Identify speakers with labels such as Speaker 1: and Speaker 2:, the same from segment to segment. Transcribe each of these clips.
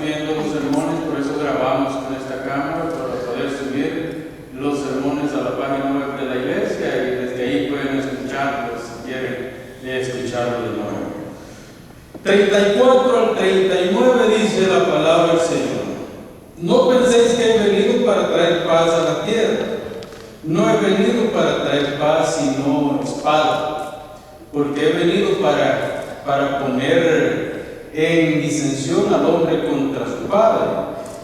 Speaker 1: subiendo los sermones, por eso grabamos con esta cámara, para poder subir los sermones a la página web de la iglesia y desde ahí pueden escucharlos si quieren escucharlo de nuevo. 34 al 39 dice la palabra del Señor: no penséis que he venido para traer paz a la tierra. No he venido para traer paz sino espada, porque he venido para poner en disensión al hombre contra su padre,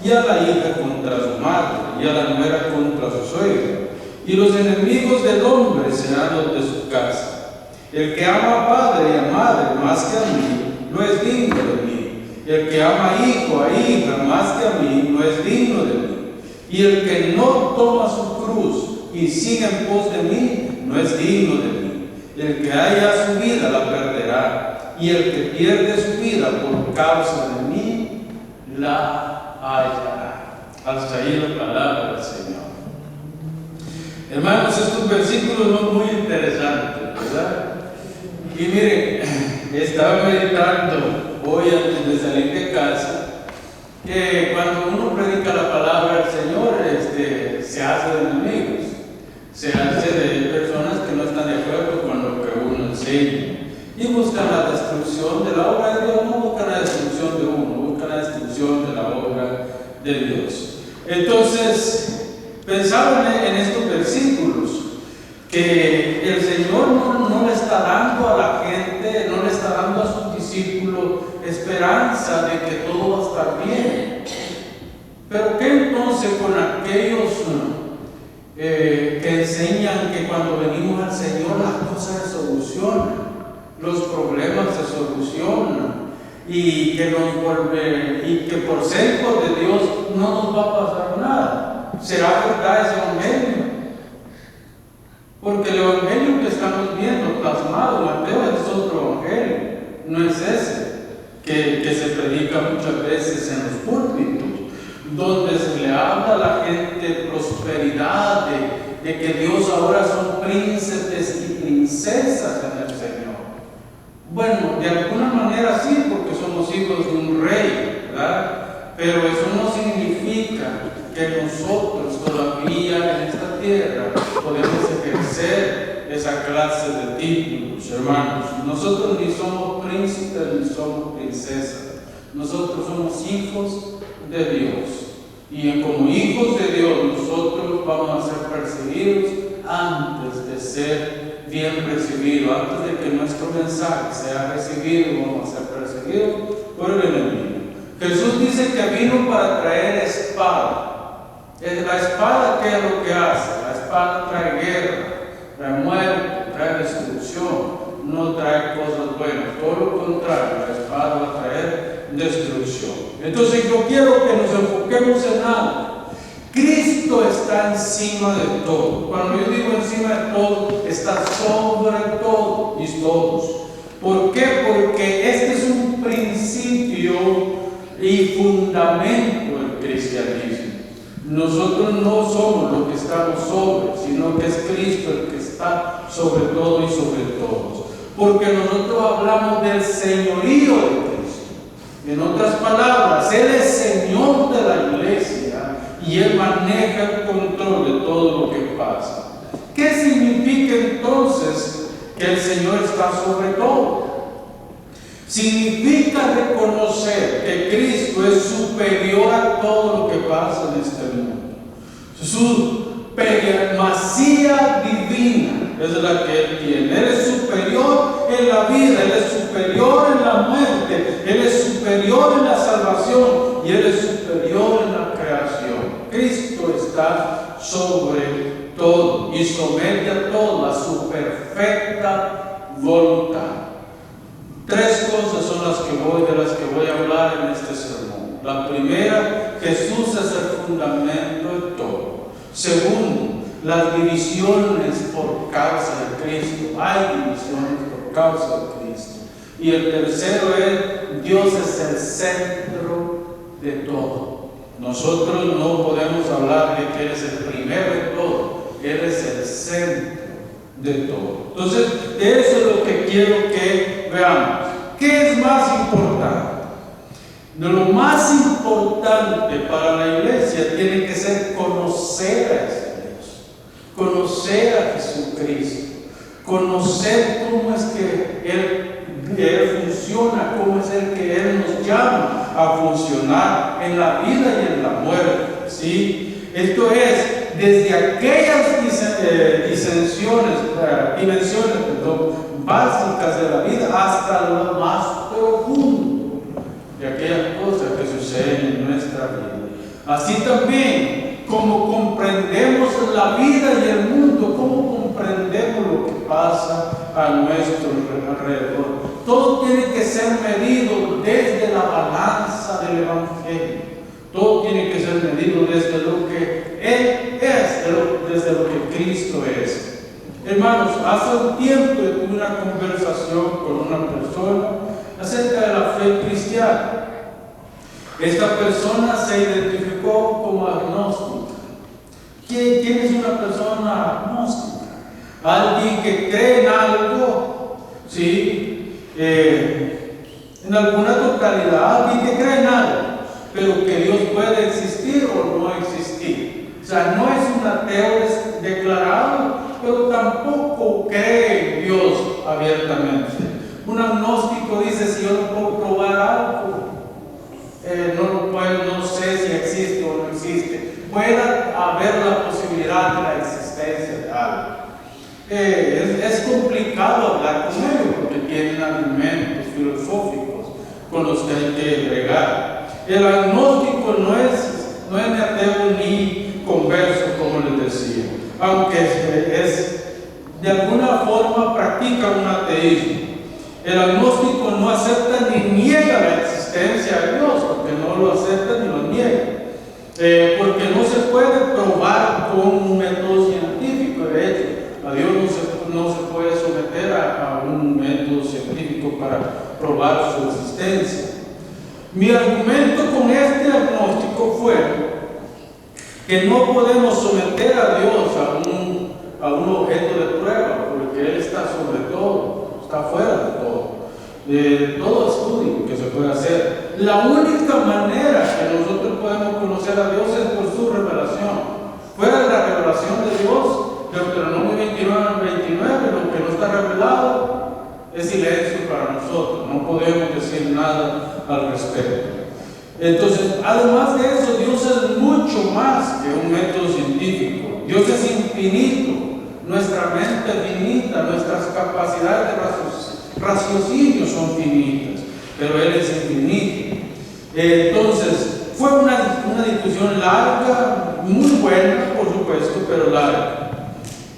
Speaker 1: y a la hija contra su madre, y a la nuera contra su suegra, y los enemigos del hombre serán los de su casa. El que ama a padre y a madre más que a mí, no es digno de mí. El que ama a hijo, a hija más que a mí, no es digno de mí. Y el que no toma su cruz y sigue en pos de mí, no es digno de mí. El que haya su vida la perderá, y el que pierde su vida por causa de mí, la hallará. Hasta ahí la palabra del Señor. Hermanos, estos versículos son muy interesantes, ¿verdad? Y miren, estaba meditando hoy antes de salir de casa, que cuando uno predica la palabra del Señor, se hace de enemigos, se hace de personas que no están de acuerdo con lo que uno enseña y buscan la destrucción de la obra de Dios. No buscan la destrucción de uno, buscan la destrucción de la obra de Dios. Entonces, pensaban en estos versículos que el Señor no le está dando a la gente, no le está dando a sus discípulos esperanza de que todo va a estar bien. Pero ¿qué entonces con aquellos que enseñan que cuando venimos al Señor las cosas se solucionan, los problemas se solucionan y que por ser hijos de Dios no nos va a pasar nada? ¿Será verdad ese evangelio? Porque el evangelio que estamos viendo plasmado, Mateo, es otro evangelio, no es ese que se predica muchas veces en los púlpitos, donde se le habla a la gente prosperidad, de que Dios ahora son príncipes y princesas en el Señor. Bueno, de alguna manera sí, porque somos hijos de un rey, ¿verdad? Pero eso no significa que nosotros todavía en esta tierra podemos ejercer esa clase de títulos, hermanos. Nosotros ni somos príncipes ni somos princesas. Nosotros somos hijos de Dios. Y como hijos de Dios, nosotros vamos a ser perseguidos antes de ser bien recibidos, antes de que nuestro mensaje sea recibido, vamos a ser perseguidos por el enemigo. Jesús dice que vino para traer espada. La espada, ¿qué es lo que hace? La espada trae guerra, trae muerte, trae destrucción, no trae cosas buenas. Todo lo contrario, la espada va a traer destrucción. Entonces yo quiero que nos enfoquemos en algo. Cristo está encima de todo. Cuando yo digo encima de todo, está sobre todo y todos. ¿Por qué? Porque este es un principio y fundamento del cristianismo. Nosotros no somos los que estamos sobre, sino que es Cristo el que está sobre todo y sobre todos. Porque nosotros hablamos del señorío de Cristo. En otras palabras, Él es Señor de la iglesia y Él maneja el control de todo lo que pasa. ¿Qué significa entonces que el Señor está sobre todo? Significa reconocer que Cristo es superior a todo lo que pasa en este mundo. Su primacía divina es la que Él tiene. Él es superior en la vida, Él es superior en la muerte, Él es superior en la salvación y Él es superior en la creación. Cristo está sobre todo y somete a todo a su perfecta voluntad. Tres cosas son de las que voy a hablar en este sermón. La primera, Jesús es el fundamento de todo. Segundo, las divisiones por causa de Cristo. Hay divisiones por causa de Cristo. Y el tercero es, Dios es el centro de todo. Nosotros no podemos hablar de que Él es el primero de todo. Él es el centro de todo. Entonces, eso es lo que quiero que veamos. ¿Qué es más importante? De lo más importante importante para la iglesia tiene que ser conocer a ese Dios, conocer a Jesucristo, conocer cómo es que Él funciona, cómo es el que Él nos llama a funcionar en la vida y en la muerte, ¿sí? Esto es, desde aquellas dimensiones básicas de la vida hasta lo más profundo de aquellas cosas que suceden en nuestra vida. Así también, como comprendemos la vida y el mundo, como comprendemos lo que pasa a nuestro alrededor. Todo tiene que ser medido desde la balanza del Evangelio. Todo tiene que ser medido desde lo que Él es, desde lo que Cristo es. Hermanos, hace un tiempo tuve una conversación con una persona acerca de la fe cristiana. Esta persona se identificó como agnóstica. ¿Quién es una persona agnóstica? Alguien que cree en algo, ¿sí? En alguna totalidad, alguien que cree en algo, pero que Dios puede existir o no existir. O sea, no es un ateo declarado, pero tampoco cree en Dios abiertamente. Un agnóstico dice: si yo no puedo probar algo, no sé si existe o no existe. Puede haber la posibilidad de la existencia de algo. Es complicado hablar con ellos porque tienen argumentos filosóficos con los que hay que bregar. El agnóstico no es ni ateo ni converso, como les decía, aunque de alguna forma practica un ateísmo. El agnóstico no acepta ni niega la existencia de Dios, porque no lo acepta ni lo niega, porque no se puede probar con un método científico. De hecho, a Dios no se puede someter a un método científico para probar su existencia. Mi argumento con este agnóstico fue que no podemos someter a Dios a un objeto de prueba, porque Él está sobre todo, está fuera de todo estudio que se puede hacer. La única manera que nosotros podemos conocer a Dios es por su revelación. Fuera de la revelación de Dios, Deuteronomio 29 al 29, lo que no está revelado es silencio para nosotros, no podemos decir nada al respecto. Entonces, además de eso, Dios es mucho más que un método científico. Dios es infinito, nuestra mente es finita, nuestras capacidades de raciocinio son finitas, pero Él es infinito. Entonces, fue una discusión larga, muy buena, por supuesto, pero larga.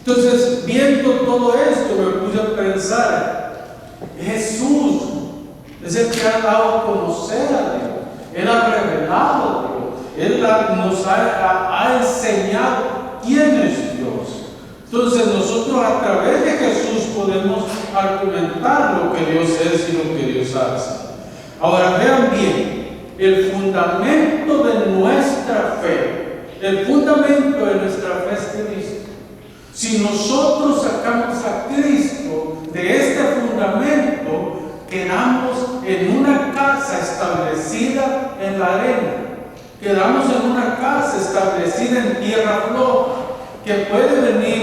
Speaker 1: Entonces, viendo todo esto, me puse a pensar: Jesús es el que ha dado a conocer a Dios. Él ha revelado a Dios. Él nos ha enseñado quién es Dios. Entonces, nosotros a través de Jesús podemos argumentar lo que Dios es y lo que Dios hace. Ahora, vean bien, el fundamento de nuestra fe, el fundamento de nuestra fe es Cristo. Si nosotros sacamos a Cristo de este fundamento, quedamos en una casa establecida en la arena, quedamos en una casa establecida en tierra floja, que puede venir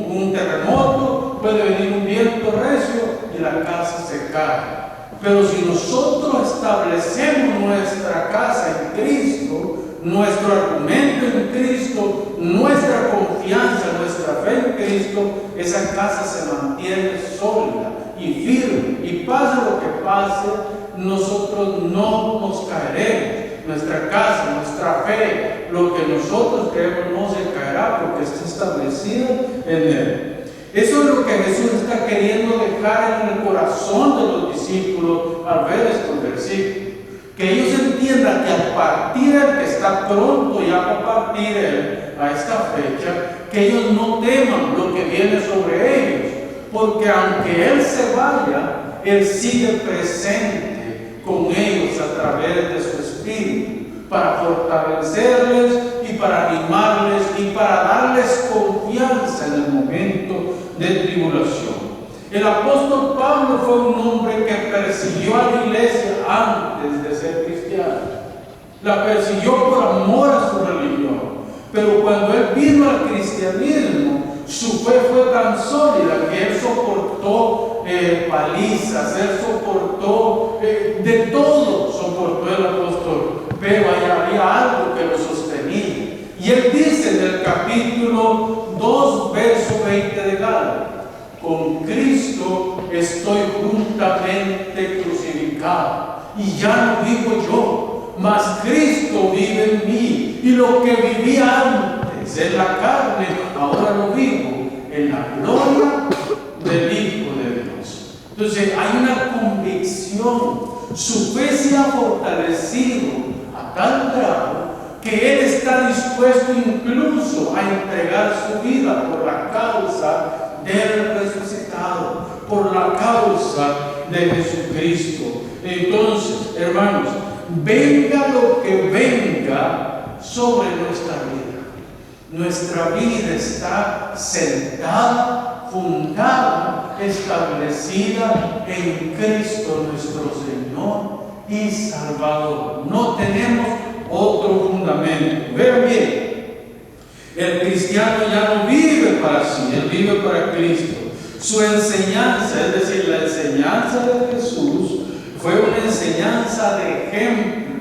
Speaker 1: un terremoto, puede venir un viento recio y la casa se cae. Pero si nosotros establecemos nuestra casa en Cristo, nuestro argumento en Cristo, nuestra confianza, nuestra fe en Cristo, esa casa se mantiene sólida y firme. Y pase lo que pase, nosotros no nos caeremos. Nuestra casa, nuestra fe, lo que nosotros creemos no se caerá porque está establecido en Él. Eso es lo que Jesús está queriendo dejar en el corazón de los discípulos al ver estos versículos. Que ellos entiendan que al partir Él, que está pronto ya va a partir Él a esta fecha, que ellos no teman lo que viene sobre ellos, porque aunque Él se vaya, Él sigue presente con ellos a través de su Espíritu, para fortalecerles y para animarles y para darles confianza en el momento de tribulación. El apóstol Pablo fue un hombre que persiguió a la iglesia antes de ser cristiano. la persiguió por amor a su religión. Pero cuando él vino al cristianismo, su fe fue tan sólida que él soportó palizas, él soportó de todo, soportó el apóstol, pero ahí había algo que lo sostenía. Y él dice en el capítulo 2, verso 20 de Gálatas: con Cristo estoy juntamente crucificado, y ya no vivo yo, mas Cristo vive en mí, y lo que vivía antes en la carne, ahora lo vivo en la gloria del Hijo de Dios. Entonces hay una convicción, su fe se ha fortalecido a tal grado que él está dispuesto incluso a entregar su vida por la causa del resucitado, por la causa de Jesucristo. Entonces, hermanos, venga lo que venga sobre nuestra vida está sentada, fundada, establecida en Cristo nuestro Señor y Salvador. No tenemos otro fundamento. Vean bien, el cristiano ya no vive para sí, él vive para Cristo. Su enseñanza, es decir, la enseñanza de Jesús, fue una enseñanza de ejemplo,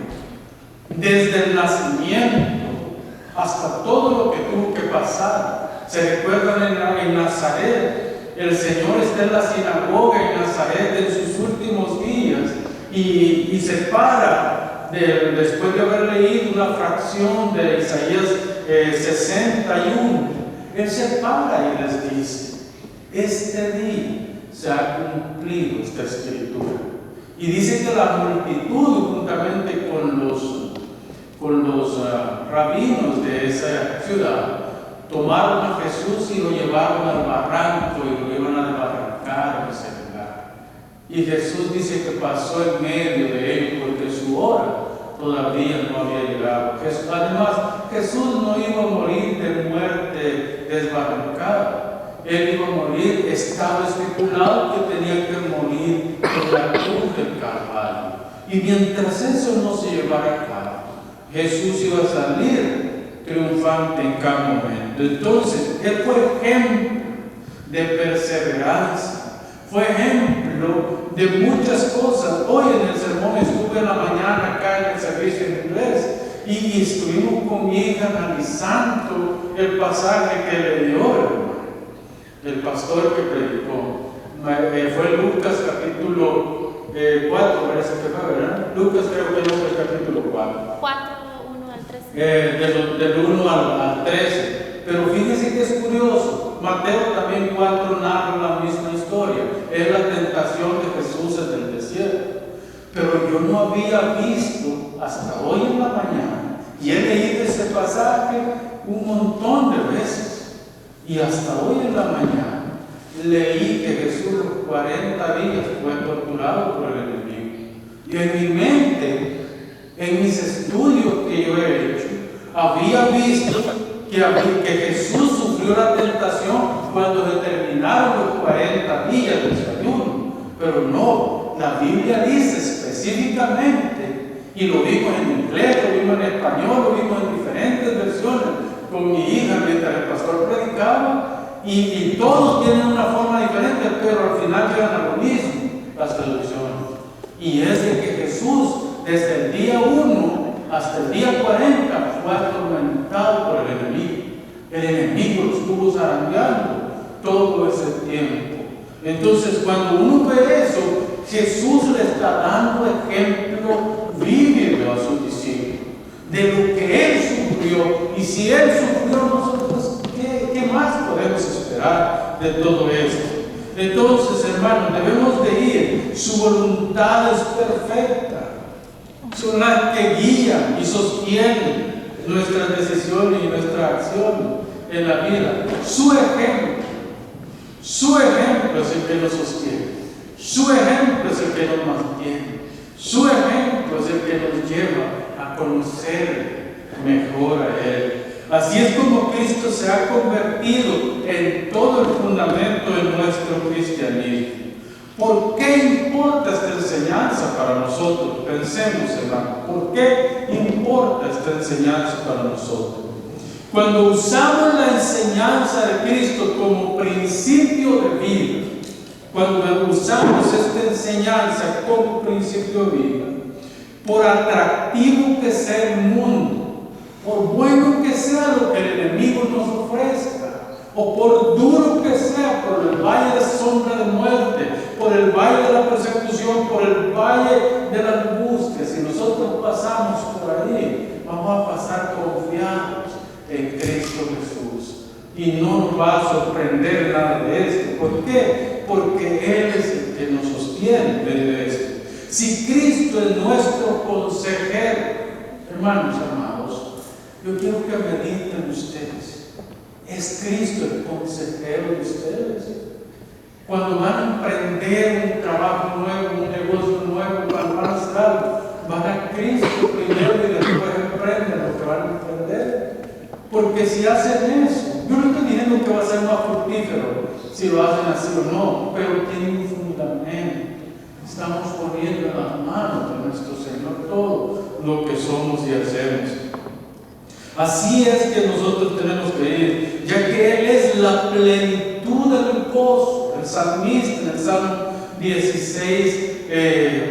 Speaker 1: desde el nacimiento hasta todo lo que tuvo que pasar. Se recuerdan en Nazaret, el Señor está en la sinagoga en Nazaret en sus últimos días y se para después de haber leído una fracción de Isaías 61. Él se para y les dice: este día se ha cumplido esta escritura. Y dice que la multitud, juntamente con los rabinos de esa ciudad, tomaron a Jesús y lo llevaron al barranco y lo iban a desbarrancar en ese lugar. Y Jesús dice que pasó en medio de ellos porque su hora todavía no había llegado. Además, Jesús no iba a morir de muerte desbarrancada. Él iba a morir, estaba estipulado que tenía que morir en la cruz del Calvario. Y mientras eso no se llevara a cabo, Jesús iba a salir triunfante en cada momento. Entonces, él fue ejemplo de perseverancia, fue ejemplo de muchas cosas. Hoy en el sermón estuve en la mañana acá en el servicio en inglés y estuvimos con mi hija analizando el pasaje que le dio el pastor que predicó. Fue Lucas capítulo 4, parece que fue, ¿verdad? Lucas creo que no fue capítulo 4.
Speaker 2: 4, 1 al 13.
Speaker 1: Del 1 al 13. Pero fíjense que es curioso. Mateo también 4 narra la misma historia. Es la tentación de Jesús en el desierto. Pero yo no había visto hasta hoy en la mañana, y he leído ese pasaje un montón de veces. Y hasta hoy en la mañana leí que Jesús los 40 días fue torturado por el enemigo. Y en mi mente, en mis estudios que yo he hecho, había visto que Jesús sufrió la tentación cuando determinaron los 40 días de ayuno. Pero no, la Biblia dice específicamente, y lo vimos en inglés, lo vimos en español, lo vimos en diferentes versiones, con mi hija mientras el pastor predicaba, y todos tienen una forma diferente, pero al final llegan a lo mismo, las traducciones. Y es de que Jesús, desde el día 1 hasta el día 40, fue atormentado por el enemigo. El enemigo lo estuvo zarandeando todo ese tiempo. Entonces, cuando uno ve eso, Jesús le está dando ejemplo vívido a sus discípulos de lo que Él sufrió. Y si Él sufrió, nosotros, ¿qué más podemos esperar de todo esto? Entonces, hermanos, debemos de ir. Su voluntad es perfecta. Son las que guían y sostienen nuestras decisiones y nuestra acción en la vida. Su ejemplo es el que nos sostiene. Su ejemplo es el que nos mantiene. Su ejemplo es el que nos lleva a conocer mejor a Él. Así es como Cristo se ha convertido en todo el fundamento de nuestro cristianismo. ¿Por qué importa esta enseñanza para nosotros? Pensemos, hermano, ¿por qué importa enseñanza para nosotros. Cuando usamos la enseñanza de Cristo como principio de vida, cuando usamos esta enseñanza como principio de vida, por atractivo que sea el mundo, por bueno que sea lo que el enemigo nos ofrezca, o por duro que sea, por el valle de sombra de muerte, por el valle de la persecución, por el valle de la angustia, si nosotros pasamos por ahí, vamos a pasar confiados en Cristo Jesús. Y no nos va a sorprender nada de esto. ¿Por qué? Porque Él es el que nos sostiene de esto. Si Cristo es nuestro consejero, hermanos amados, yo quiero que mediten ustedes. ¿Es Cristo el consejero de ustedes? Cuando van a emprender un trabajo nuevo, un negocio nuevo, cuando van a hacer algo, van a Cristo primero y después emprenden lo que van a emprender. Porque si hacen eso, yo no estoy diciendo que va a ser más fructífero si lo hacen así o no, pero tiene un fundamento. Estamos poniendo en las manos de nuestro Señor todo lo que somos y hacemos. Así es que nosotros tenemos que ir, ya que Él es la plenitud del gozo. El salmista en el Salmo 16,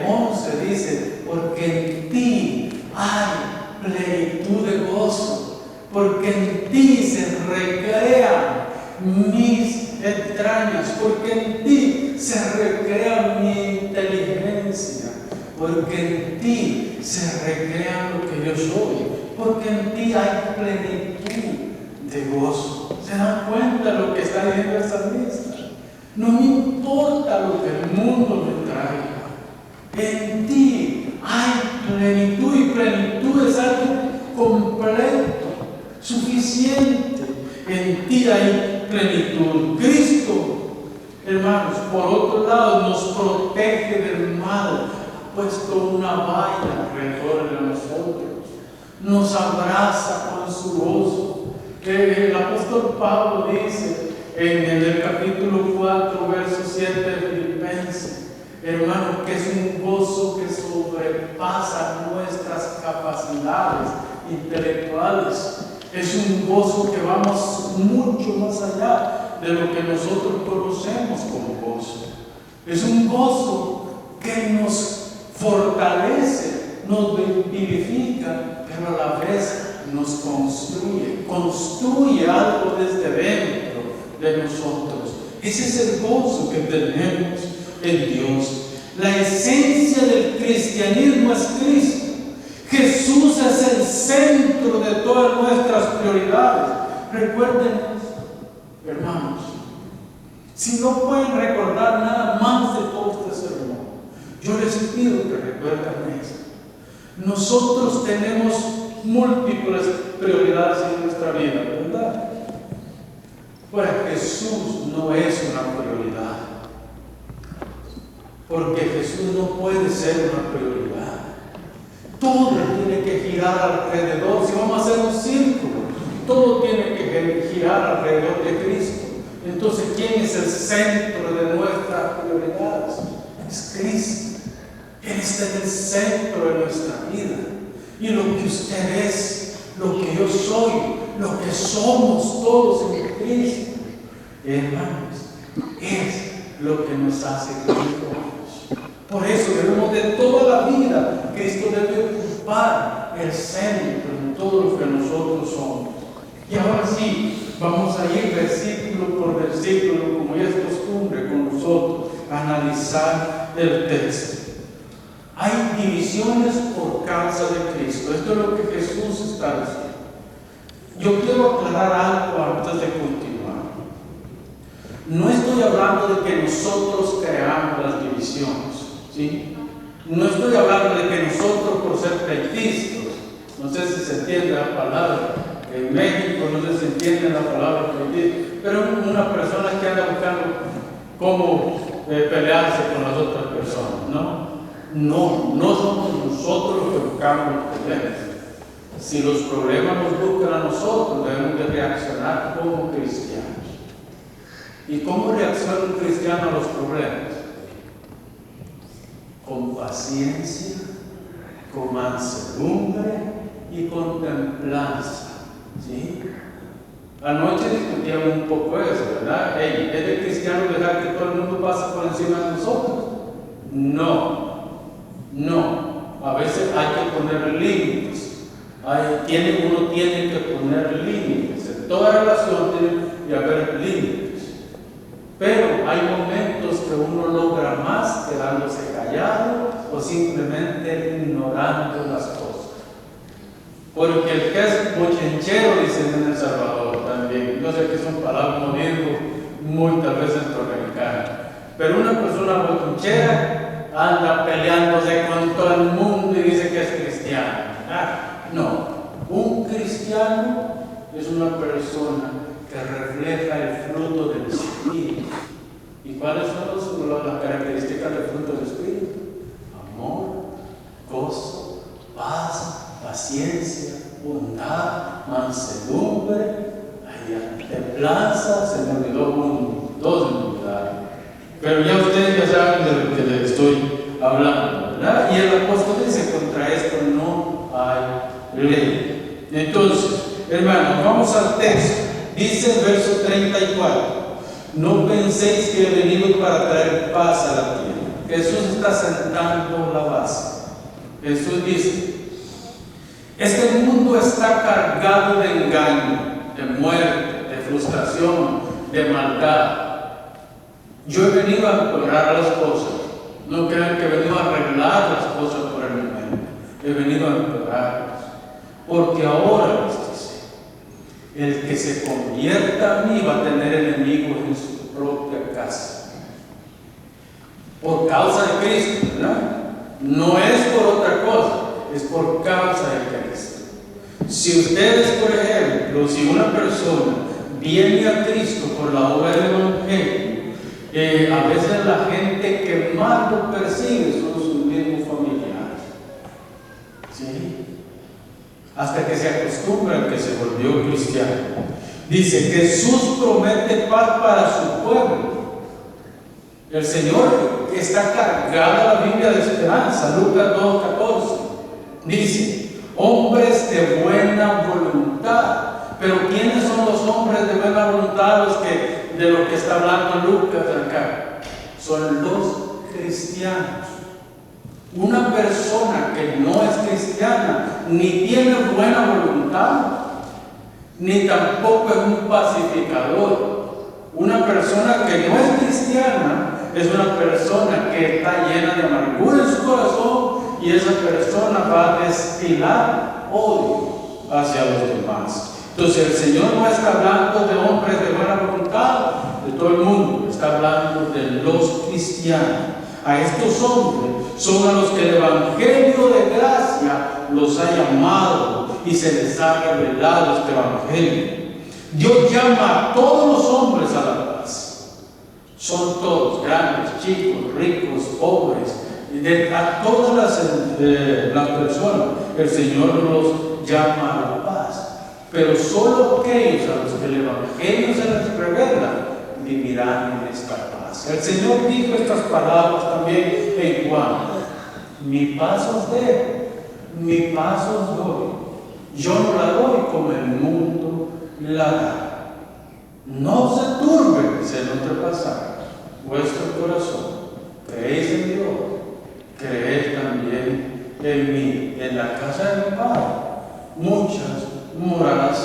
Speaker 1: 11 dice, porque en ti hay plenitud de gozo, porque en ti se recrean mis entrañas, porque en ti se recrea mi inteligencia, porque en ti se recrea lo que yo soy, porque en ti hay plenitud de gozo. ¿Se dan cuenta de lo que está diciendo el salmista? No me importa lo que el mundo me traiga, en ti hay plenitud, y plenitud es algo completo, suficiente. En ti hay plenitud. Cristo, hermanos, por otro lado, nos protege del mal, ha puesto una valla alrededor de nosotros, nos abraza con su gozo. El apóstol Pablo dice en el capítulo 4, verso 7 de Filipenses, hermanos, que es un gozo que sobrepasa nuestras capacidades intelectuales. Es un gozo que vamos mucho más allá de lo que nosotros conocemos como gozo. Es un gozo que nos fortalece, nos vivifica, pero a la vez nos construye algo desde dentro de nosotros. Ese es el gozo que tenemos en Dios. La esencia del cristianismo es Cristo. Jesús es el centro de todas nuestras prioridades. Recuerden esto, hermanos. Si no pueden recordar nada más de todo este sermón, yo les pido que recuerden esto. Nosotros tenemos múltiples prioridades en nuestra vida, ¿verdad? Pues Jesús no es una prioridad, porque Jesús no puede ser una prioridad. Todo tiene que girar alrededor. Si vamos a hacer un círculo, todo tiene que girar alrededor de Cristo. Entonces, ¿quién es el centro de nuestras prioridades? Es Cristo. Él está en el centro de nuestra vida. Y lo que usted es, lo que yo soy, lo que somos todos en Cristo, hermanos, es lo que nos hace cristianos. Por eso debemos de toda la vida, Cristo debe ocupar el centro en todo lo que nosotros somos. Y ahora sí, vamos a ir versículo por versículo, como ya es costumbre con nosotros, a analizar el texto. Hay divisiones por causa de Cristo. Esto es lo que Jesús está diciendo. Yo quiero aclarar algo antes de continuar. No estoy hablando de que nosotros creamos las divisiones, ¿sí? No estoy hablando de que nosotros, por ser pleitistas, no sé si se entiende la palabra, en México no sé si se entiende la palabra pleitista, pero una persona que anda buscando cómo pelearse con las otras personas, ¿no? No somos nosotros los que buscamos los problemas. Si los problemas nos buscan a nosotros, debemos de reaccionar como cristianos. ¿Y cómo reacciona un cristiano a los problemas? Con paciencia, con mansedumbre y con temor templanza. ¿Sí? Anoche discutíamos un poco eso, ¿verdad? Hey, ¿es de cristiano dejar que todo el mundo pase por encima de nosotros? No, no. A veces hay que poner límites. Uno tiene que poner límites. En toda relación tiene que haber límites. Pero hay momentos que uno logra más quedándose callado o simplemente ignorando las cosas. Porque el que es bochinchero, dicen en El Salvador también, yo sé que son palabras muy tal vez centroamericanas, pero una persona bochinchera anda peleándose con todo el mundo y dice que es cristiano. No, un cristiano es una persona que refleja el fruto del Espíritu. ¿Y cuáles son las características del fruto del Espíritu? Amor, gozo, paz, paciencia, bondad, mansedumbre, templanza. Se me olvidó dos en unidad. Pero ya ustedes ya saben de lo que les estoy hablando, ¿verdad? Y el apóstol dice: contra esto no hay ley. Entonces, hermanos, vamos al texto. Dice el verso 34: no penséis que he venido para traer paz a la tierra. Jesús está sentando la base. Jesús dice: este mundo está cargado de engaño, de muerte, de frustración, de maldad. Yo he venido a empeorar las cosas. No crean que he venido a arreglar las cosas por el momento. He venido a empeorarlas. Porque ahora, el que se convierta a mí va a tener enemigos en su propia casa. Por causa de Cristo, ¿verdad? No es por otra cosa, es por causa de Cristo. Si ustedes, por ejemplo, si una persona viene a Cristo por la obra del Evangelio, a veces la gente que más lo persigue son sus mismos familiares. ¿Sí? Hasta que se acostumbra al que se volvió cristiano. Dice: Jesús promete paz para su pueblo. El Señor está cargado la Biblia de esperanza. Lucas 2:14 dice: hombres de buena voluntad. Pero ¿quiénes son los hombres de buena voluntad de los que está hablando Lucas acá? Son los cristianos. Una persona que no es cristiana ni tiene buena voluntad, ni tampoco es un pacificador. Una persona que no es cristiana es una persona que está llena de amargura en su corazón, y esa persona va a destilar odio hacia los demás. Entonces el Señor no está hablando de hombres de buena voluntad, de todo el mundo, está hablando de los cristianos. A estos hombres son a los que el Evangelio de gracia los ha llamado y se les ha revelado este Evangelio. Dios llama a todos los hombres a la paz. Son todos, grandes, chicos, ricos, pobres, a todas las personas. El Señor los llama a la paz. Pero solo aquellos a los que el Evangelio se les revela vivirán en esta paz. El Señor dijo estas palabras también en Juan: mi paz os dejo, mi paz os doy. Yo no la doy como el mundo la da. No se turbe, dice en otro pasaje, vuestro corazón. Creéis en Dios, creed también en mí. En la casa de mi Padre muchas moradas.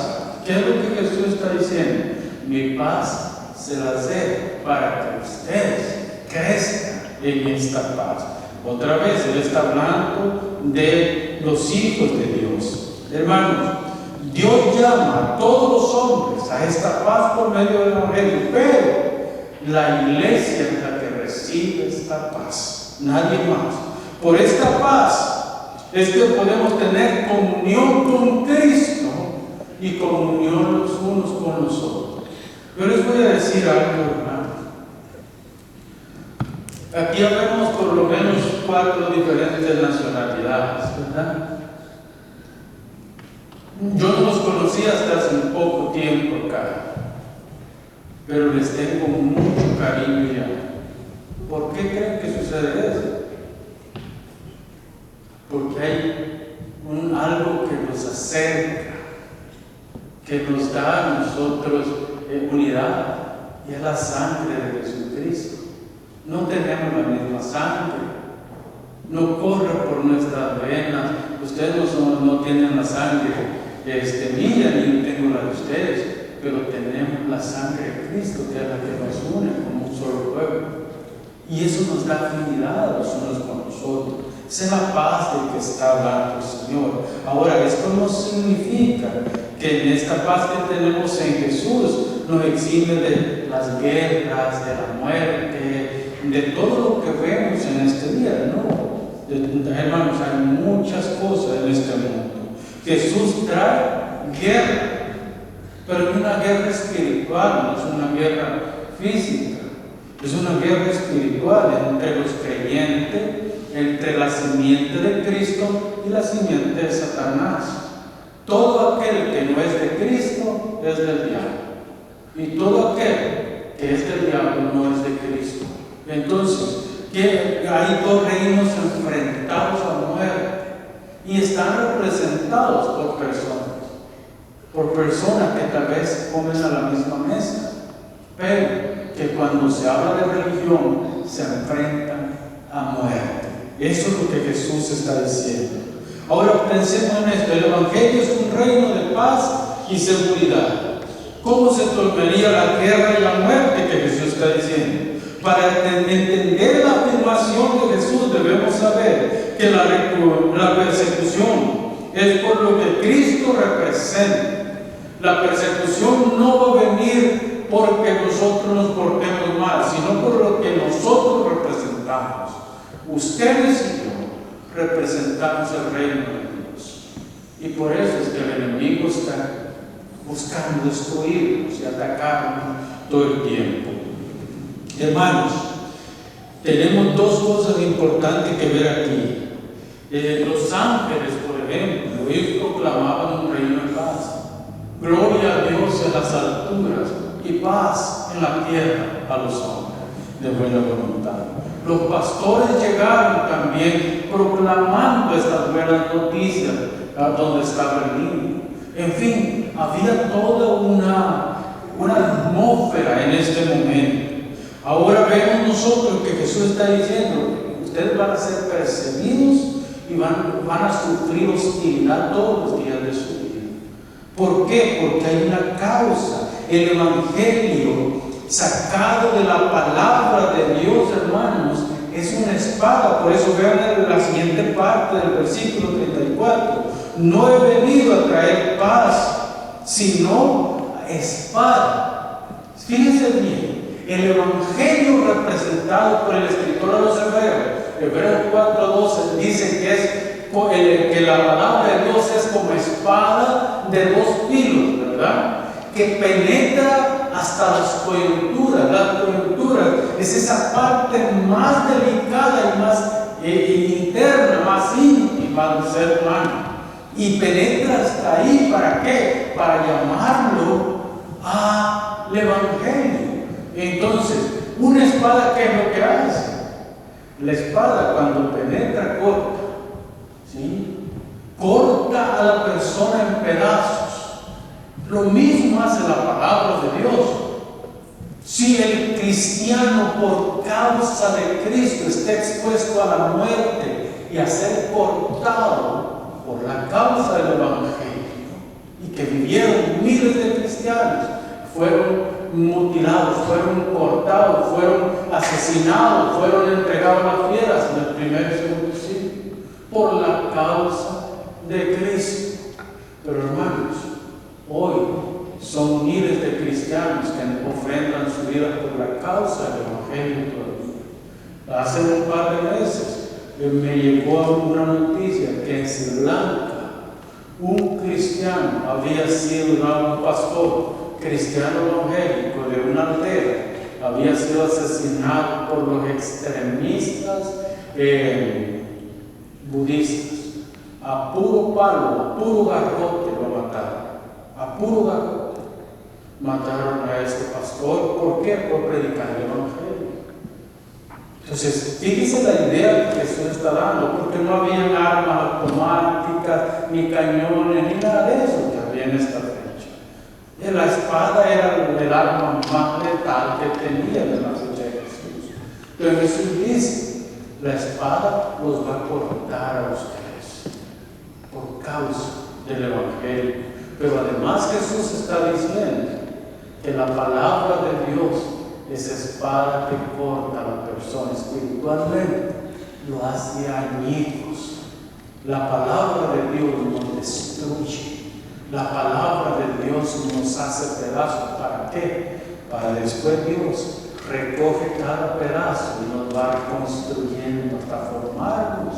Speaker 1: ¿Qué es lo que Jesús está diciendo? Mi paz se las dejo para que ustedes crezcan en esta paz. Otra vez, Él está hablando de los hijos de Dios. Hermanos, Dios llama a todos los hombres a esta paz por medio del Evangelio, pero la iglesia es la que recibe esta paz, nadie más. Por esta paz es que podemos tener comunión con Cristo y comunión los unos con los otros. Yo les voy a decir algo, hermano. Aquí vemos por lo menos 4 diferentes nacionalidades, ¿verdad? Yo no los conocí hasta hace un poco tiempo acá, pero les tengo mucho cariño ya. ¿Por qué creen que sucede eso? Porque hay algo que nos acerca que nos da a nosotros unidad, y es la sangre de Jesucristo. No tenemos la misma sangre, no corre por nuestras venas. Ustedes no tienen la sangre mía, ni yo tengo la de ustedes, pero tenemos la sangre de Cristo, que es la que nos une como un solo pueblo. Y eso nos da afinidad los unos con los otros. Esa es la paz de que está hablando el Señor. Ahora, esto no significa que en esta paz que tenemos en Jesús nos exime de las guerras, de la muerte, de todo lo que vemos en este día. No, hermanos, hay muchas cosas en este mundo. Jesús trae guerra, pero no una guerra espiritual, no es una guerra física, es una guerra espiritual entre los creyentes, entre la simiente de Cristo y la simiente de Satanás. Todo aquel que no es de Cristo es del diablo, y todo aquel que es del diablo no es de Cristo. Entonces, que hay dos reinos enfrentados a muerte y están representados por personas que tal vez comen a la misma mesa, pero que cuando se habla de religión se enfrentan a muerte. Eso es lo que Jesús está diciendo. Ahora pensemos en esto: el Evangelio es un reino de paz y seguridad. ¿Cómo se tornaría la guerra y la muerte que Jesús está diciendo? Para entender la afirmación de Jesús debemos saber que la persecución es por lo que Cristo representa. La persecución no va a venir porque nosotros nos portemos mal, sino por lo que nosotros representamos. Ustedes y yo representamos el reino de Dios. Y por eso es que el enemigo está buscando destruirnos y atacarnos todo el tiempo. Hermanos, tenemos dos cosas importantes que ver aquí. Los ángeles, por ejemplo, ellos proclamaban un reino de paz. Gloria a Dios en las alturas y paz en la tierra a los hombres de buena voluntad. Los pastores llegaron también proclamando estas buenas noticias a donde estaba el niño. En fin, había toda una atmósfera en este momento. Ahora vemos nosotros que Jesús está diciendo: ustedes van a ser perseguidos y van a sufrir hostilidad todos los días de su vida. ¿Por qué? Porque hay una causa. El Evangelio, sacado de la palabra de Dios, hermanos, es una espada. Por eso vean la siguiente parte del versículo 34. No he venido a traer paz, sino espada. Fíjense bien. El Evangelio representado por el escritor de los Hebreos 4:12, dice que la palabra de Dios es como espada de dos filos, ¿verdad? Que penetra hasta las coyunturas. Las coyunturas es esa parte más delicada y más interna, más íntima del ser humano. Y penetra hasta ahí, ¿para qué? Para llamarlo al Evangelio. Entonces, una espada, ¿qué es lo que hace? La espada, cuando penetra, corta, ¿sí? Corta a la persona en pedazos. Lo mismo hace la palabra de Dios. Si el cristiano, por causa de Cristo, está expuesto a la muerte y a ser cortado por la causa del Evangelio, y que vivieron miles de cristianos, fueron mutilados, fueron cortados, fueron asesinados, fueron entregados a las fieras en el primer y segundo siglo, por la causa de Cristo. Pero hermanos, hoy son miles de cristianos que ofrendan su vida por la causa del Evangelio todavía. Hace un par de meses me llegó una noticia que en Sri Lanka un cristiano había sido un pastor cristiano evangélico de una aldea, había sido asesinado por los extremistas budistas. A puro palo, a puro garrote lo mataron. A puro garrote mataron a este pastor. ¿Por qué? Por predicar el Evangelio. Entonces, fíjese la idea que Jesús está dando, porque no habían armas automáticas, ni cañones, ni nada de eso que había en esta fecha. tenía de la fecha de Jesús. Pero Jesús dice, la espada los va a cortar a ustedes por causa del Evangelio. Pero además Jesús está diciendo que la palabra de Dios es espada que corta a la persona espiritualmente, lo hace añicos. La palabra de Dios nos destruye. La palabra de Dios nos hace pedazos. ¿Para qué? Para después Dios recoge cada pedazo y nos va reconstruyendo hasta formarnos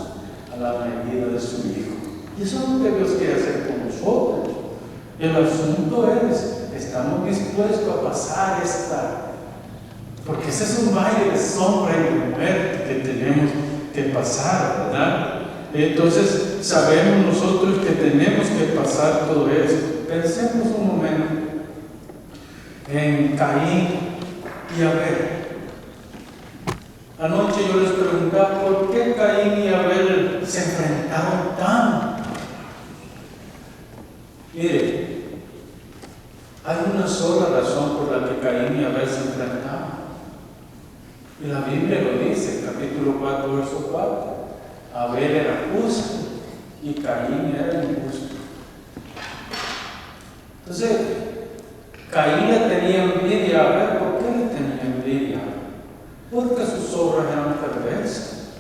Speaker 1: a la medida de su Hijo. Y eso es lo que Dios quiere hacer con nosotros. El asunto es, ¿estamos dispuestos a pasar esta? Porque ese es un valle de sombra y de muerte que tenemos que pasar, ¿verdad? Entonces sabemos nosotros que tenemos que pasar todo esto. Pensemos un momento en Caín y Abel. Anoche yo les preguntaba por qué Caín y Abel se enfrentaron tanto. Mire, hay una sola razón por la que Caín y Abel se enfrentaban. Y la Biblia lo dice, capítulo 4, verso 4. Abel era justo y Caín era injusto. Entonces, Caín le tenía envidia a Abel. ¿Por qué le tenía envidia? Porque sus obras eran perversas.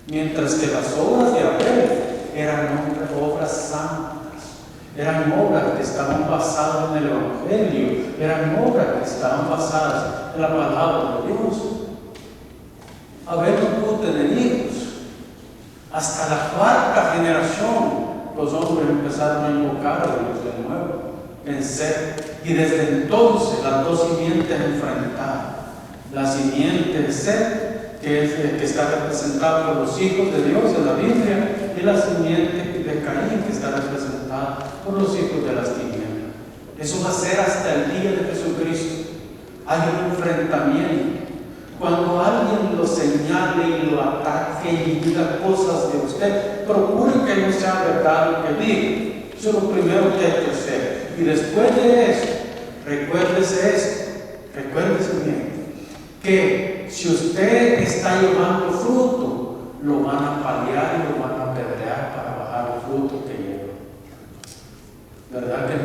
Speaker 1: Mientras que las obras de Abel eran obras santas. Eran obras que estaban basadas en el Evangelio. Eran obras que estaban basadas en la palabra de Dios. Abel no pudo tener hijos. Hasta la cuarta generación los hombres empezaron a invocar a Dios de nuevo en Set. Y desde entonces las dos simientes enfrentadas. La simiente de Set, que está representada por los hijos de Dios en la Biblia, y la simiente de Caín, que está representada por los hijos de las tinieblas. Eso va a ser hasta el día de Jesucristo. Hay un enfrentamiento. Cuando alguien lo señale y lo ataque y diga cosas de usted, procure que no sea verdad lo que diga. Eso es lo primero que hay que hacer. Y después de eso, recuérdese bien, que si usted está llevando fruto, lo van a paliar y lo van a apedrear para bajar el fruto que lleva. ¿Verdad que no?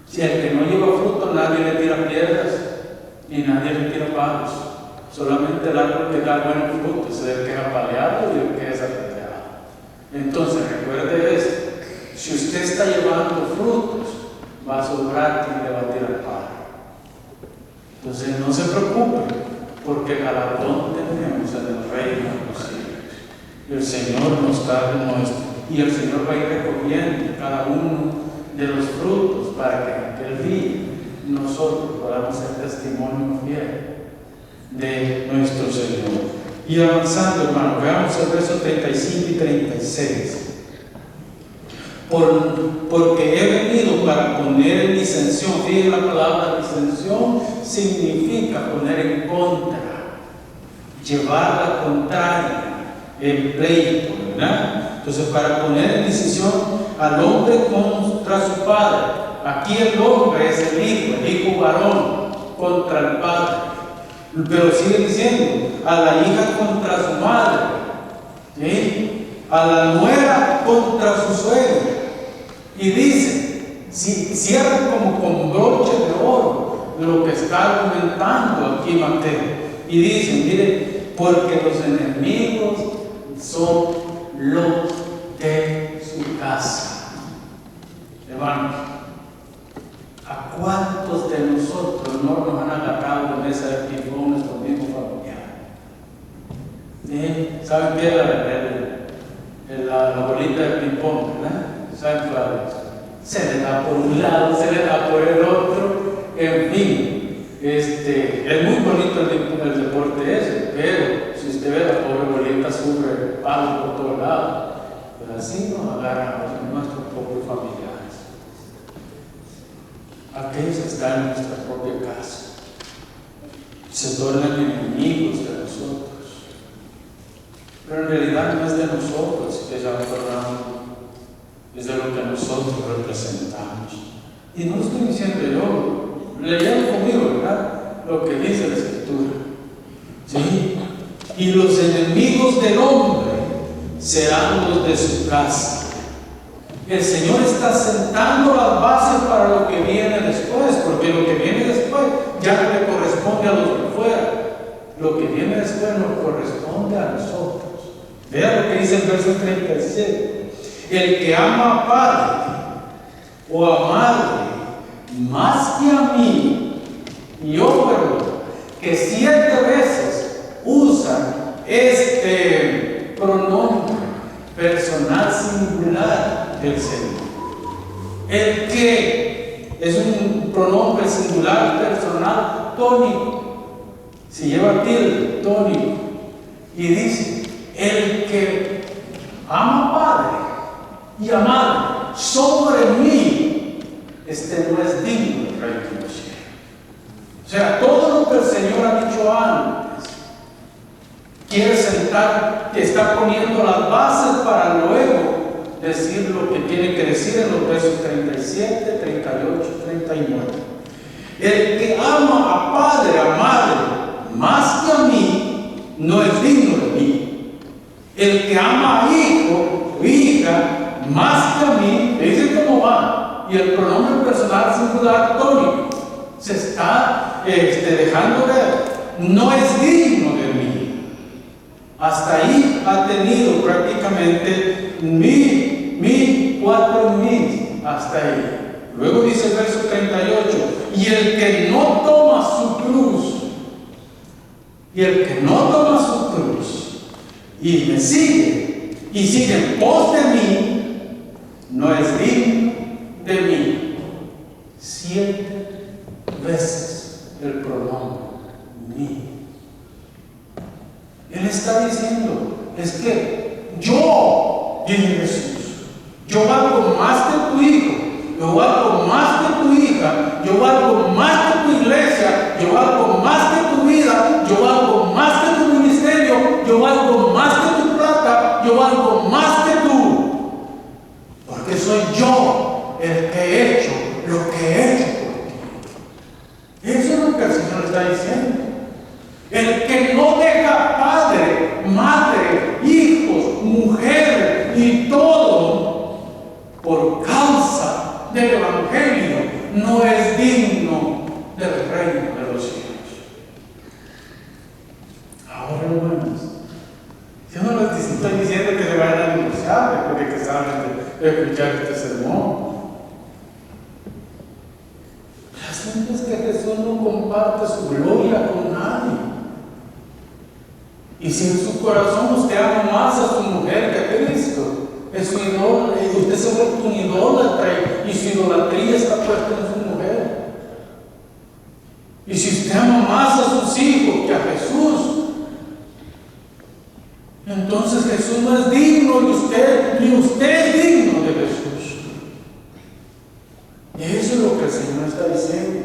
Speaker 1: Si el que no lleva fruto, nadie le tira piedras y nadie le tira palos. Solamente el árbol que da buen fruto es el que es apaleado y el que es apedreado. Entonces, recuerde esto. Si usted está llevando frutos, va a sobrar quien le va a tirar palo. Entonces, no se preocupe, porque galardón tenemos en el reino de los cielos. El Señor nos da de nuestro, y el Señor va a ir recogiendo cada uno de los frutos para que en aquel día nosotros podamos ser testimonio fiel de nuestro Señor. Y avanzando, hermano, veamos el verso 35 y 36. Porque he venido para poner en disensión. Fíjense, la palabra disensión significa poner en contra, llevar la contraria, en pleito, ¿verdad? Entonces, para poner en disensión al hombre contra su padre. Aquí el hombre es el hijo varón contra el padre. Pero sigue diciendo, a la hija contra su madre, ¿sí? A la nuera contra su suegra. Y dice, si cierran como con broche de oro lo que está argumentando aquí Mateo. Y dice, mire, porque los enemigos son los de su casa. Hermanos, ¿a cuántos de nosotros no nos han agarrado de mesa de ping-pong nuestros mismos familiares? ¿Sí? ¿Saben qué es la bolita de ping-pong, verdad? ¿Saben cuál es? Se le da por un lado, se le da por el otro, en fin. Es muy bonito el deporte ese, pero si usted ve, la pobre bolita sufre palos por todos lados. Pero así nos agarran a nuestros propios familiares. Aquellos que están en nuestra propia casa se tornan enemigos de nosotros. Pero en realidad no es de nosotros que se han tornado, es de lo que nosotros representamos. Y no estoy diciendo yo, leyeron conmigo, ¿verdad? lo que dice la Escritura. ¿Sí? Y los enemigos del hombre serán los de su casa. El Señor está sentando las bases para lo que viene después, porque lo que viene después ya no le corresponde a los de fuera. Lo que viene después nos corresponde a nosotros. Vea lo que dice el verso 37. El que ama a padre o a madre más que a mí, y ojo, que 7 veces usan este pronombre personal singular del Señor. El que es un pronombre singular personal tónico. Si lleva tilde, tónico, y dice: el que ama a padre y a madre sobre mí, este no es digno del reino de los cielos. O sea, todo lo que el Señor ha dicho antes, quiere sentar, que está poniendo las bases para luego decir lo que tiene que decir en los versos 37, 38, 39. El que ama a padre, a madre, más que a mí, no es digno de mí. El que ama a hijo o hija más que a mí, dice cómo va. Y el pronombre personal singular tónico se está dejando ver. No es digno de mí. Hasta ahí ha tenido prácticamente cuatro mil. Hasta ahí. Luego dice el verso 38. Y el que no toma su cruz. Y el que no toma su cruz y me sigue en pos de mí, no es digno de mí. 7 veces el pronombre mí. Él está diciendo, es que yo, dice Jesús, yo valgo más que tu hijo, yo valgo más que tu hija, yo valgo más que tu iglesia, yo valgo más que tu vida, yo valgo más que tu ministerio, yo valgo más que tu plata, yo valgo más que tú. Porque soy yo el que he hecho lo que he hecho por ti. Eso es lo que el Señor está diciendo. El que no deja padre, madre, hijos, mujer y todo por causa del Evangelio no es digno del reino de los cielos. Ahora, hermanos, yo no les estoy diciendo que se vayan a divorciar después de que saben de escuchar este sermón. El asunto es que Jesús no comparte su gloria con nadie. Y si en su corazón usted ama más a su mujer que a Cristo, es su idólatra, usted se vuelve un idólatra y su idolatría está puesta en su mujer. Y si usted ama más a sus hijos que a Jesús, entonces Jesús no es digno de usted, ni usted es digno de Jesús. Y eso es lo que el Señor está diciendo.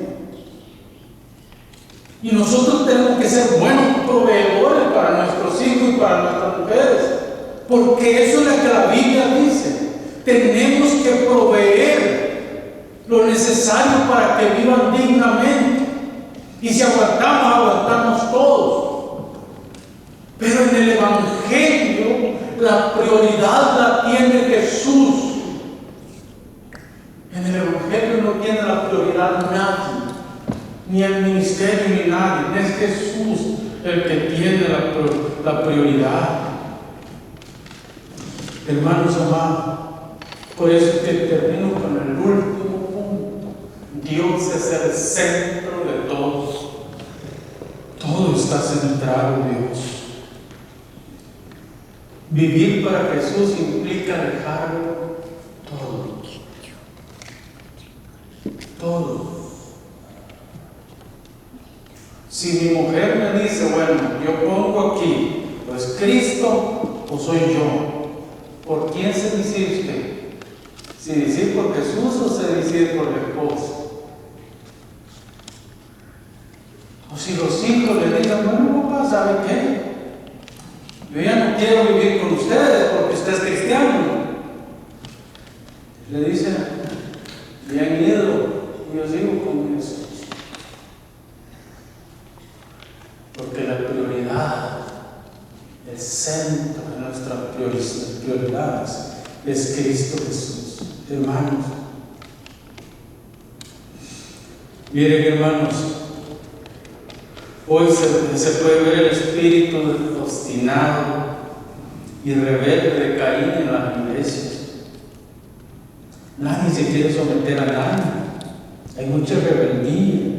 Speaker 1: Y nosotros tenemos que ser buenos proveedores para nuestros hijos y para nuestras mujeres, porque eso es lo que la Biblia dice. Tenemos que proveer lo necesario para que vivan dignamente. Y si aguantamos, aguantamos todos. Pero en el Evangelio la prioridad la tiene Jesús. En el Evangelio no tiene la prioridad nadie, ni el ministerio ni nadie. Es Jesús el que tiene la prioridad. Hermanos amados, por eso es que termino con el último punto. Dios es el centro de todos. Todo está centrado en Dios. Vivir para Jesús implica dejarlo todo. Todo. Si mi mujer me dice, bueno, yo pongo aquí, pues Cristo o soy yo, ¿por quién se decide usted? ¿Si decide por Jesús o se decide por la esposa? O si los hijos le dicen, bueno, papá, ¿sabe qué? Yo ya no quiero vivir con ustedes porque usted es cristiano. Le dicen, bien ido, y yo sigo con Jesús. centro de nuestras prioridades es Cristo Jesús. Hermanos, miren hermanos, hoy se puede ver el espíritu obstinado y rebelde de Caín en las iglesias. Nadie se quiere someter a nadie. Hay mucha rebeldía.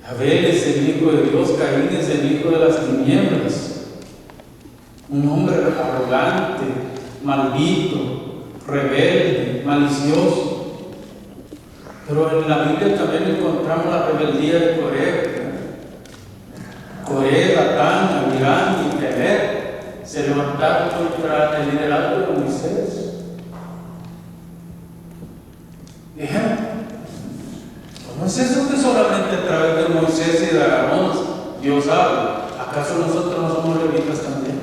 Speaker 1: Abel es el hijo de Dios, Caín es el hijo de las tinieblas. Un hombre arrogante, maldito, rebelde, malicioso. Pero en la Biblia también encontramos la rebeldía de Coré, Datán, Abiram y Temer se levantaron contra el liderazgo de Moisés. Dijeron, ¿cómo es eso que solamente a través de Moisés y de Aarón Dios habla? ¿Acaso nosotros no somos levitas también?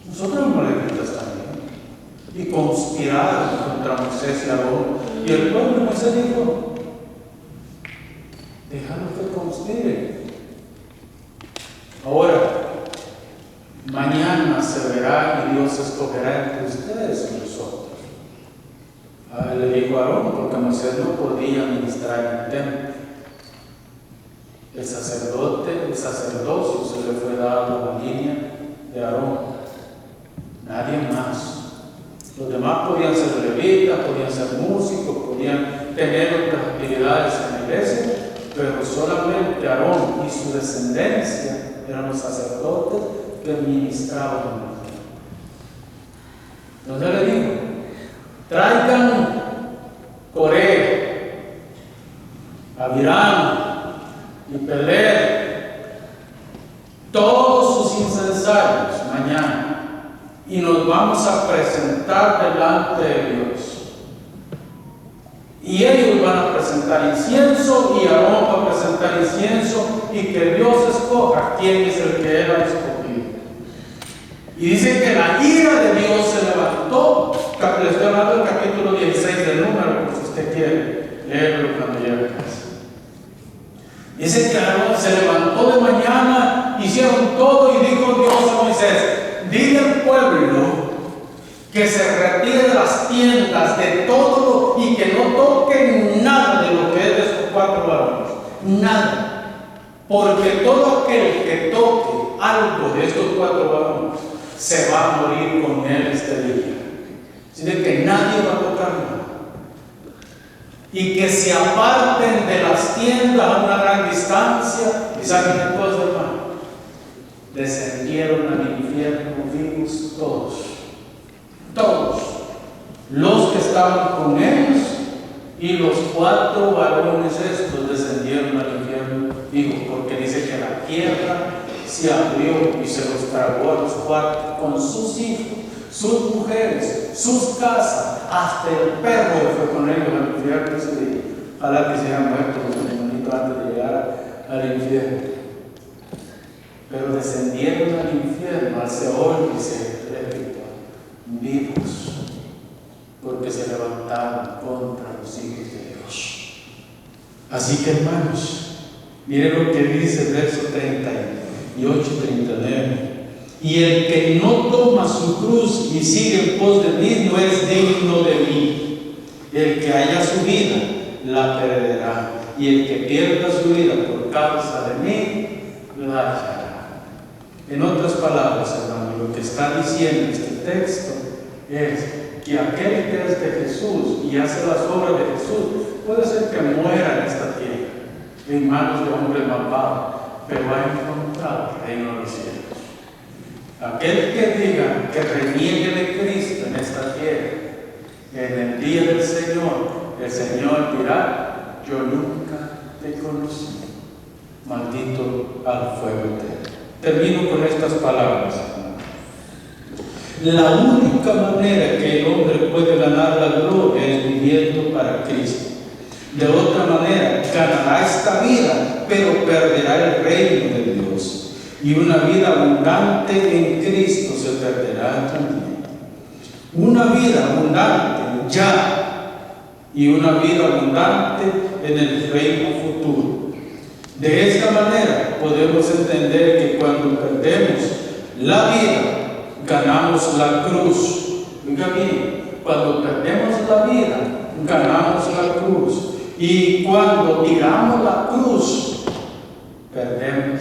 Speaker 1: Nosotros somos levitas también. Y conspiraron contra Moisés y Aarón. Y el pueblo de Moisés dijo, déjalos que conspiren. Ahora, mañana se verá y Dios escogerá entre ustedes y nosotros. Le dijo a Aarón, porque Moisés no podía ministrar en el templo. El sacerdocio se le fue dado a la línea de Aarón. Nadie más. Los demás podían ser levitas, podían ser músicos, podían tener otras actividades en la iglesia, pero solamente Aarón y su descendencia eran los sacerdotes que ministraban en el templo. Entonces le digo, traigan Coré, Abiram y Peler, todos sus incensarios mañana, y nos vamos a presentar delante de Dios. Y ellos van a presentar incienso y Aarón va a presentar incienso, y que Dios escoja quién es el que era escogido. Y dice que la ira de Dios se levantó. Le estoy hablando del capítulo 16 del Número, por si usted quiere leerlo cuando llegue a casa. Dice que Aarón se levantó de mañana, hicieron todo y dijo Dios a Moisés, dile al pueblo que se retire de las tiendas, de todo, y que no toquen nada de lo que es de esos 4 varones. Nada. Porque todo aquel que toque algo de estos 4 varones se va a morir con él este día. Así de que nadie va a tocar nada. Y que se aparten de las tiendas a una gran distancia. Y saben qué cosa, hermano, descendieron al infierno vivos todos. Todos. Los que estaban con ellos y los 4 varones estos descendieron al infierno vivos. Porque dice que la tierra se abrió y se los tragó a los 4 con sus hijos, sus mujeres, sus casas, hasta el perro que fue con ellos al infierno ese día. Ojalá que se hayan muerto los hermanitos antes de llegar al infierno. Pero descendieron al infierno, al Seol, dice el Espíritu, vivos, porque se levantaron contra los hijos de Dios. Así que, hermanos, miren lo que dice el verso 38 y 39. Y el que no toma su cruz y sigue en pos de mí no es digno de mí. El que haya su vida la perderá, y el que pierda su vida por causa de mí la hallará. En otras palabras, hermano, lo que está diciendo este texto es que aquel que es de Jesús y hace las obras de Jesús puede ser que muera en esta tierra en manos de hombres malvados, pero ha encontrado el reino de los cielos. Aquel que diga que reniegue de Cristo en esta tierra, en el día del Señor, el Señor dirá, yo nunca te conocí, maldito al fuego eterno. Termino con estas palabras. La única manera que el hombre puede ganar la gloria es viviendo para Cristo. De otra manera, ganará esta vida, pero perderá el reino de Dios. Y una vida abundante en Cristo se perderá también. Una vida abundante ya, y una vida abundante en el reino futuro. De esta manera podemos entender que cuando perdemos la vida, ganamos la cruz. Oiga bien, cuando perdemos la vida, ganamos la cruz. Y cuando tiramos la cruz, perdemos